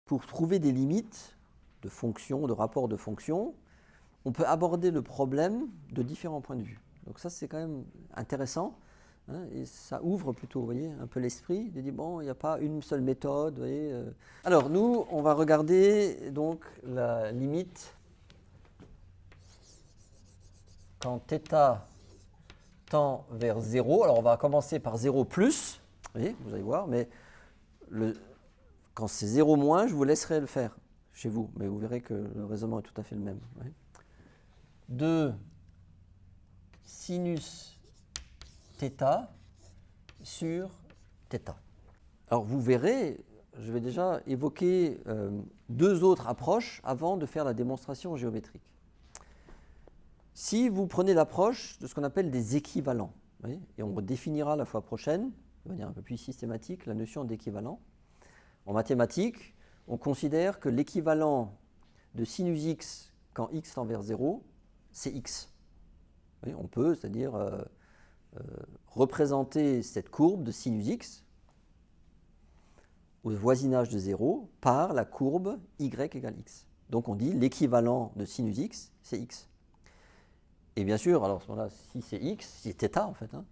pour trouver des limites de fonctions, de rapports de fonctions, on peut aborder le problème de différents points de vue. Donc ça, c'est quand même intéressant, hein, et ça ouvre plutôt, vous voyez, un peu l'esprit, de dire, bon, il n'y a pas une seule méthode, vous voyez. Alors, nous, on va regarder donc la limite quand θ tend vers 0. Alors, on va commencer par 0 plus, vous voyez, vous allez voir, mais quand c'est 0 moins, je vous laisserai le faire chez vous, mais vous verrez que le raisonnement est tout à fait le même. Oui. De sinus θ sur θ. Alors vous verrez, je vais déjà évoquer deux autres approches avant de faire la démonstration géométrique. Si vous prenez l'approche de ce qu'on appelle des équivalents, oui, et on redéfinira la fois prochaine, de manière un peu plus systématique, la notion d'équivalent. En mathématiques, on considère que l'équivalent de sinus x quand x tend vers 0, c'est x. Oui, on peut, c'est-à-dire représenter cette courbe de sinus x au voisinage de 0 par la courbe y égale x. Donc on dit l'équivalent de sinus x, c'est x. Et bien sûr, alors à ce moment-là, si c'est x, si c'est θ en fait, hein,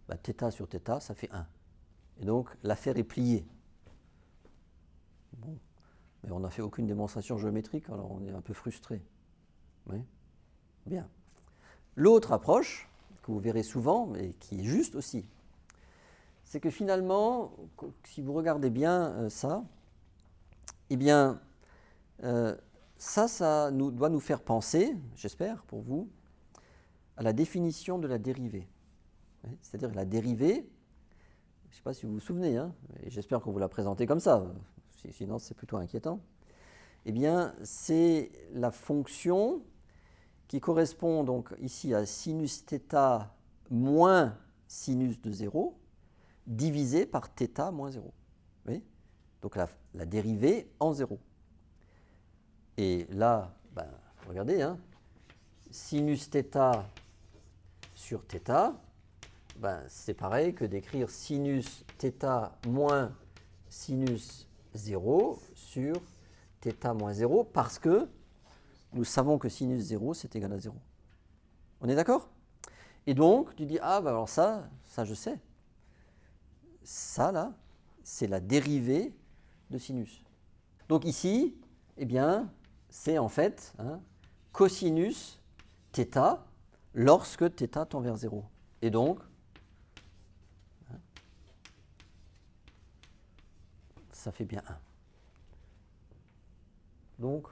bah, θ sur θ, ça fait 1. Et donc l'affaire est pliée. Bon. Mais on n'a fait aucune démonstration géométrique, alors on est un peu frustré. Oui. Bien. L'autre approche, que vous verrez souvent, mais qui est juste aussi, c'est que finalement, si vous regardez bien ça, eh bien, ça doit nous faire penser, j'espère pour vous, à la définition de la dérivée. C'est-à-dire la dérivée, je ne sais pas si vous vous souvenez, hein, et j'espère qu'on vous l'a présentée comme ça, sinon c'est plutôt inquiétant. Eh bien, c'est la fonction qui correspond donc ici à sinus θ moins sinus de 0 divisé par θ moins 0. Oui, donc la dérivée en 0. Et là, ben, regardez, hein, sinus θ sur θ, ben, c'est pareil que d'écrire sinus θ moins sinus 0 sur θ moins 0, parce que nous savons que sinus 0, c'est égal à 0. On est d'accord? Et donc, tu dis, ah, ben alors ça je sais. Ça, là, c'est la dérivée de sinus. Donc ici, eh bien, c'est en fait cosinus θ lorsque θ tend vers 0. Et donc, ça fait bien 1. Donc,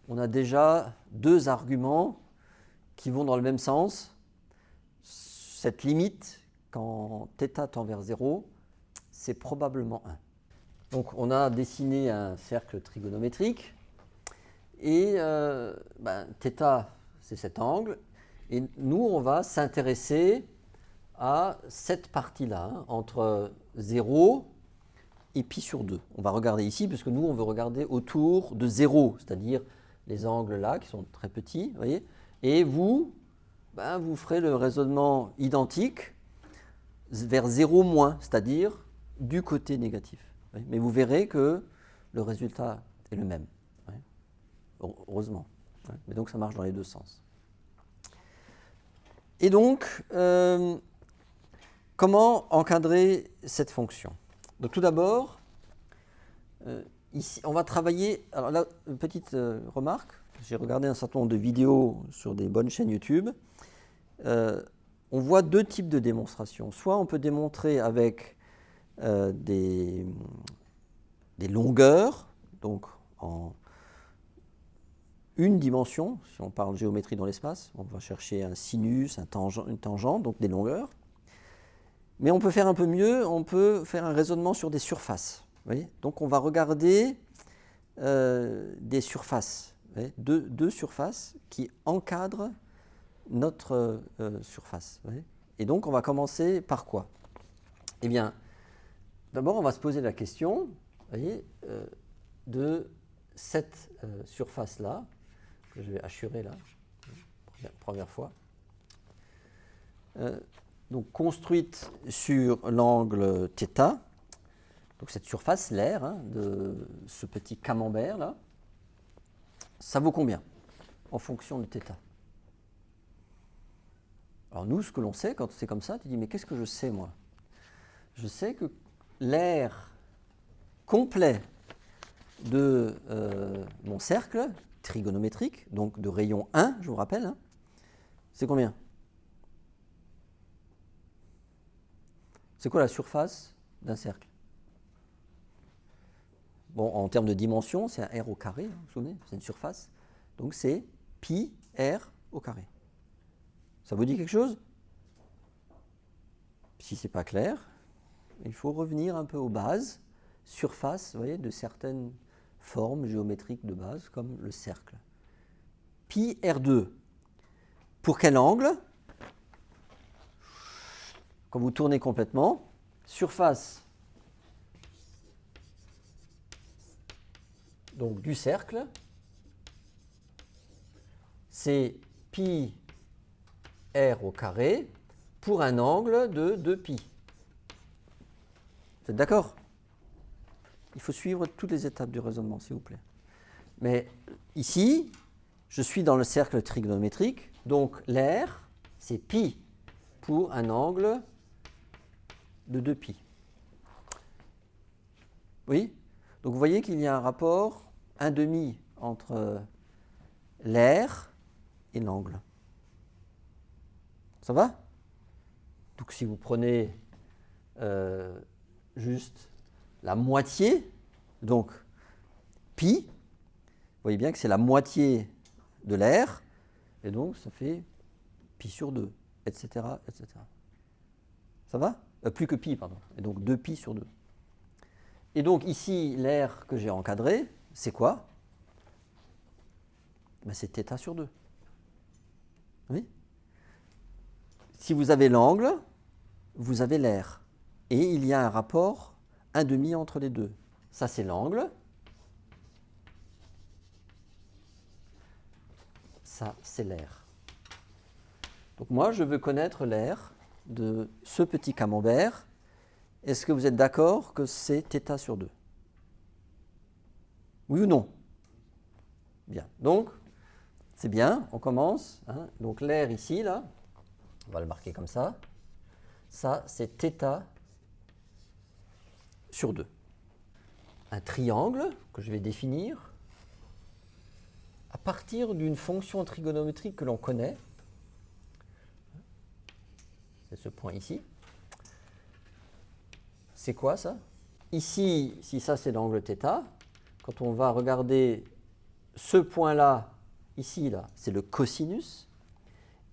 on a déjà deux arguments qui vont dans le même sens. Cette limite, quand θ tend vers 0, c'est probablement 1. Donc, on a dessiné un cercle trigonométrique. Et θ, c'est cet angle. Et nous, on va s'intéresser à cette partie-là, hein, entre 0 et pi sur 2. On va regarder ici, puisque nous, on veut regarder autour de 0, c'est-à-dire les angles là, qui sont très petits, vous voyez. Et vous, vous ferez le raisonnement identique vers 0 moins, c'est-à-dire du côté négatif. Oui. Mais vous verrez que le résultat est le même. Oui. Heureusement. Oui. Mais donc, ça marche dans les deux sens. Et donc, comment encadrer cette fonction? Donc tout d'abord, ici, on va travailler. Alors là, une petite remarque. J'ai regardé un certain nombre de vidéos sur des bonnes chaînes YouTube. On voit deux types de démonstrations. Soit on peut démontrer avec des longueurs, donc en une dimension, si on parle géométrie dans l'espace, on va chercher un sinus, une tangente, donc des longueurs. Mais on peut faire un peu mieux, on peut faire un raisonnement sur des surfaces. Vous voyez, donc on va regarder des surfaces, deux surfaces qui encadrent notre surface. Vous voyez. Et donc on va commencer par quoi? Eh bien, d'abord on va se poser la question, vous voyez, de cette surface-là, que je vais hachurer là, première fois. Donc construite sur l'angle θ. Donc cette surface, l'air, hein, de ce petit camembert là, ça vaut combien en fonction de θ? Alors nous, ce que l'on sait, quand c'est comme ça, tu dis, mais qu'est-ce que je sais moi? Je sais que l'air complet de mon cercle trigonométrique, donc de rayon 1, je vous rappelle, hein, c'est combien? C'est quoi la surface d'un cercle? Bon, en termes de dimension, c'est un r au carré, hein, vous vous souvenez, c'est une surface. Donc c'est pi r au carré. Ça vous dit quelque chose? Si ce n'est pas clair, il faut revenir un peu aux bases, surface, vous voyez, de certaines formes géométriques de base, comme le cercle. Pi r2. Pour quel angle? Quand vous tournez complètement, surface donc du cercle, c'est pi r au carré pour un angle de 2pi. Vous êtes d'accord? Il faut suivre toutes les étapes du raisonnement, s'il vous plaît. Mais ici, je suis dans le cercle trigonométrique, donc l'air, c'est pi pour un angle de 2pi. Oui? Donc vous voyez qu'il y a un rapport 1,5 entre l'air et l'angle. Ça va? Donc si vous prenez juste la moitié, donc pi, vous voyez bien que c'est la moitié de l'air, et donc ça fait pi sur 2, etc., etc. Ça va? Plus que pi, pardon. Et donc 2pi sur 2. Et donc ici, l'air que j'ai encadré, c'est quoi? Ben, c'est θ sur 2. Oui? Si vous avez l'angle, vous avez l'air. Et il y a un rapport 1,5 entre les deux. Ça, c'est l'angle. Ça, c'est l'air. Donc moi, je veux connaître l'air de ce petit camembert. Est-ce que vous êtes d'accord que c'est θ sur 2? Oui ou non? Bien. Donc, c'est bien, on commence. Hein. Donc l'air ici, là, on va le marquer comme ça. Ça, c'est θ sur 2. Un triangle que je vais définir à partir d'une fonction trigonométrique que l'on connaît. C'est ce point ici. C'est quoi ça? Ici, si ça c'est l'angle θ, quand on va regarder ce point-là, ici, là, c'est le cosinus.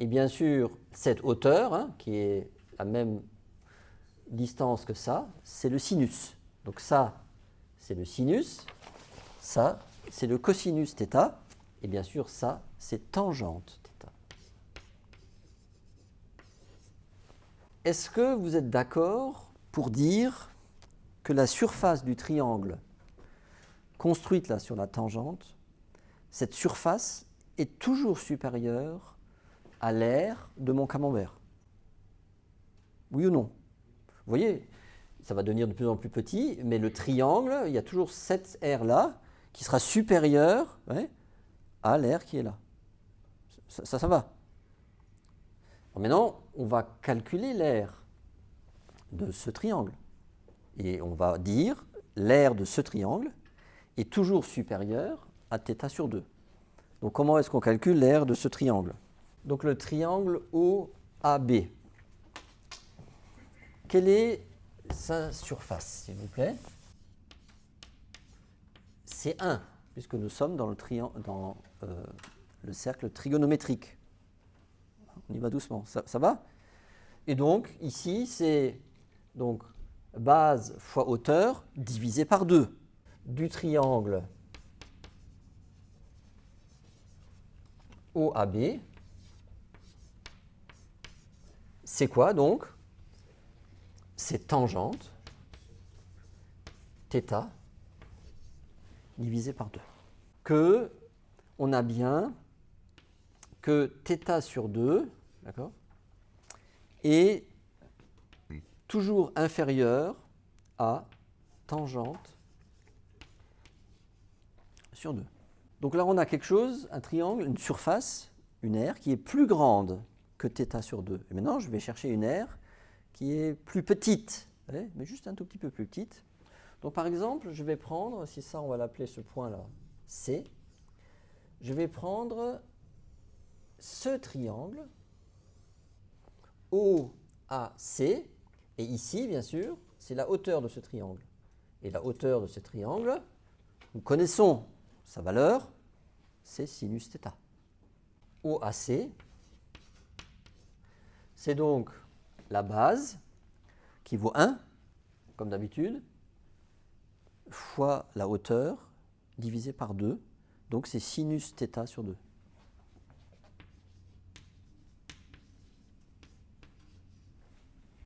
Et bien sûr, cette hauteur, hein, qui est la même distance que ça, c'est le sinus. Donc ça, c'est le sinus. Ça, c'est le cosinus θ. Et bien sûr, ça, c'est tangente θ. Est-ce que vous êtes d'accord pour dire que la surface du triangle construite là sur la tangente, cette surface est toujours supérieure à l'aire de mon camembert? Oui ou non? Vous voyez, ça va devenir de plus en plus petit, mais le triangle, il y a toujours cette aire-là qui sera supérieure, ouais, à l'aire qui est là. Ça va. Alors maintenant, on va calculer l'aire de ce triangle. Et on va dire l'aire de ce triangle est toujours supérieure à θ sur 2. Donc comment est-ce qu'on calcule l'aire de ce triangle? Donc le triangle OAB. Quelle est sa surface, s'il vous plaît? C'est 1, puisque nous sommes dans le cercle trigonométrique. On y va doucement, ça va? Et donc, ici, c'est donc base fois hauteur divisé par 2 du triangle OAB. C'est quoi donc? C'est tangente θ divisé par 2. Que on a bien que θ sur 2, d'accord, est toujours inférieur à tangente sur 2. Donc là, on a quelque chose, un triangle, une surface, une aire qui est plus grande que θ sur 2. Et maintenant, je vais chercher une aire qui est plus petite, mais juste un tout petit peu plus petite. Donc par exemple, je vais prendre, si ça, on va l'appeler ce point-là, C. Je vais prendre ce triangle, OAC, et ici, bien sûr, c'est la hauteur de ce triangle. Et la hauteur de ce triangle, nous connaissons sa valeur, c'est sinus θ. OAC, c'est donc la base qui vaut 1, comme d'habitude, fois la hauteur divisé par 2. Donc c'est sinus θ sur 2.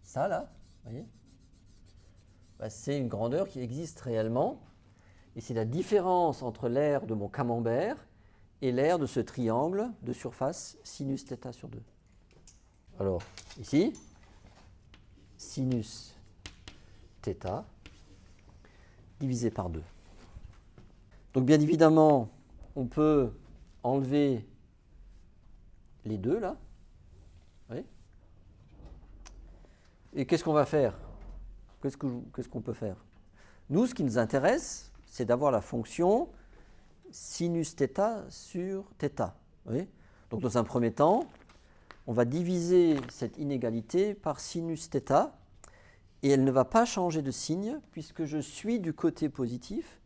Ça là, vous voyez, c'est une grandeur qui existe réellement. Et c'est la différence entre l'aire de mon camembert et l'aire de ce triangle de surface sinus θ sur 2. Alors, ici, sinus θ divisé par 2. Donc, bien évidemment, on peut enlever les deux, là. Oui. Et qu'est-ce qu'on va faire? Qu'est-ce qu'on peut faire? Nous, ce qui nous intéresse, c'est d'avoir la fonction sinus θ sur θ. Oui. Donc, dans un premier temps, on va diviser cette inégalité par sinus θ, et elle ne va pas changer de signe, puisque je suis du côté positif,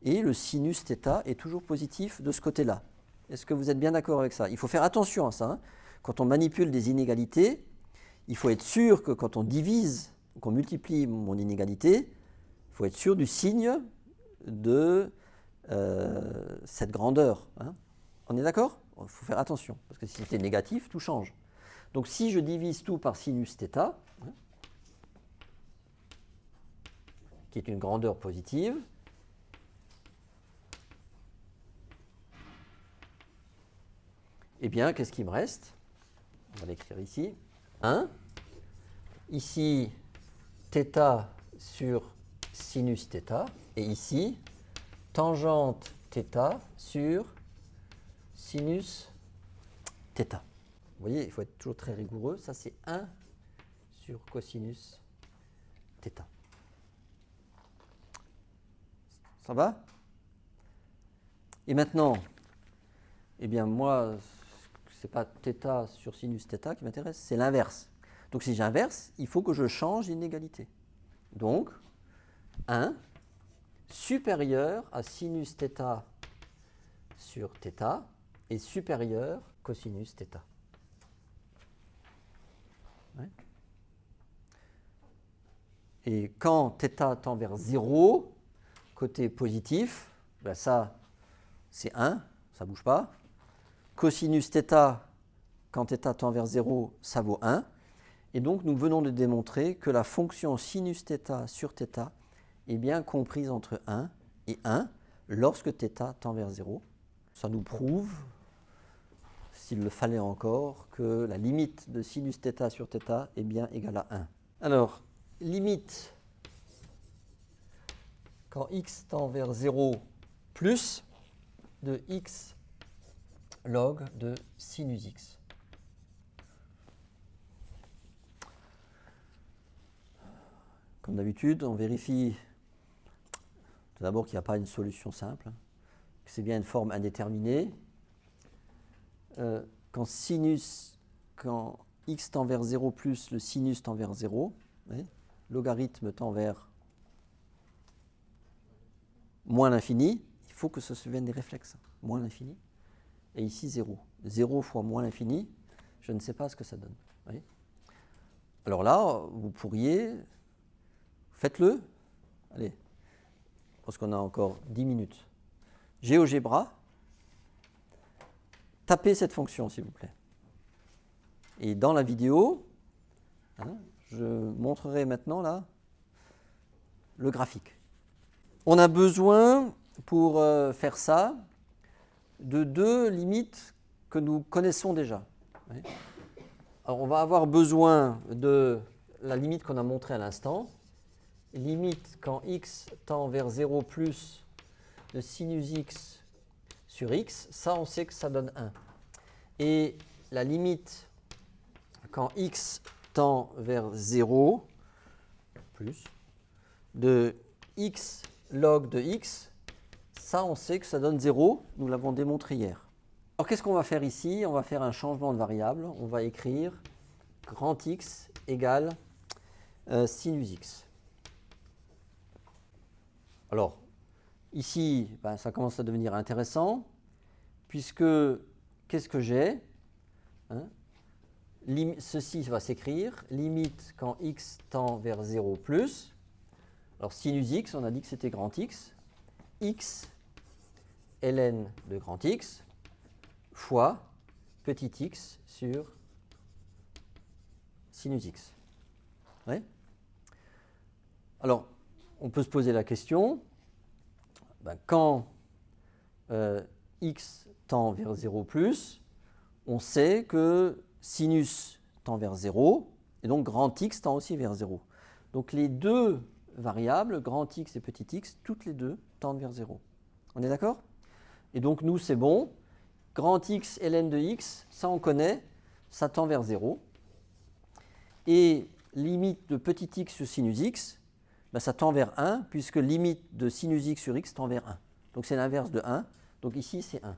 et le sinus θ est toujours positif de ce côté-là. Est-ce que vous êtes bien d'accord avec ça? Il faut faire attention à ça. Hein. Quand on manipule des inégalités, il faut être sûr que quand on divise, qu'on multiplie mon inégalité, il faut être sûr du signe de cette grandeur. Hein. On est d'accord? Il faut faire attention, parce que si c'était négatif, tout change. Donc si je divise tout par sinus θ, hein, qui est une grandeur positive, eh bien, qu'est-ce qui me reste? On va l'écrire ici. 1. Ici, θ sur sinus θ. Et ici, tangente θ sur sinus θ. Vous voyez, il faut être toujours très rigoureux. Ça, c'est 1 sur cosinus θ. Ça va? Et maintenant, eh bien, moi, ce n'est pas θ sur sinus θ qui m'intéresse, c'est l'inverse. Donc, si j'inverse, il faut que je change l'inégalité. Donc, 1 supérieur à sinus θ sur θ est supérieur cosinus θ. Ouais. Et quand θ tend vers 0, côté positif, ben ça, c'est 1, ça ne bouge pas. Cosinus θ, quand θ tend vers 0, ça vaut 1. Et donc, nous venons de démontrer que la fonction sinus θ sur θ est bien comprise entre 1 et 1 lorsque θ tend vers 0. Ça nous prouve, s'il le fallait encore, que la limite de sinus θ sur θ est bien égale à 1. Alors, limite quand x tend vers 0 plus de x log de sinus x. Comme d'habitude, on vérifie tout d'abord qu'il n'y a pas une solution simple, que c'est bien une forme indéterminée. Quand x tend vers 0 plus, le sinus tend vers 0, logarithme tend vers moins l'infini, il faut que ça se vienne des réflexes. Moins l'infini, et ici 0. 0 fois moins l'infini, je ne sais pas ce que ça donne. Oui. Alors là, vous pourriez, faites-le, allez, parce qu'on a encore 10 minutes. GeoGebra, tapez cette fonction s'il vous plaît. Et dans la vidéo, je montrerai maintenant là le graphique. On a besoin, pour faire ça, de deux limites que nous connaissons déjà. Alors, on va avoir besoin de la limite qu'on a montrée à l'instant, limite quand x tend vers 0 plus de sinus x sur x, ça on sait que ça donne 1. Et la limite quand x tend vers 0 plus de x log de x, ça on sait que ça donne 0, nous l'avons démontré hier. Alors qu'est-ce qu'on va faire ici? On va faire un changement de variable, on va écrire grand X égale sinus x. Alors, ici, ça commence à devenir intéressant, puisque, qu'est-ce que j'ai? Ceci va s'écrire, limite quand x tend vers 0 plus, alors sinus x, on a dit que c'était grand X, x ln de grand X, fois petit x sur sinus x. Ouais. Alors, on peut se poser la question, quand x tend vers 0 plus, on sait que sinus tend vers 0, et donc grand X tend aussi vers 0. Donc les deux variables, grand X et petit x, toutes les deux tendent vers 0. On est d'accord? Et donc nous, c'est bon. Grand X ln de x, ça on connaît, ça tend vers 0. Et limite de petit x sur sinus x, ça tend vers 1, puisque limite de sinus x sur x tend vers 1. Donc c'est l'inverse de 1. Donc ici, c'est 1.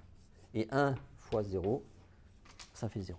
Et 1 fois 0, ça fait 0.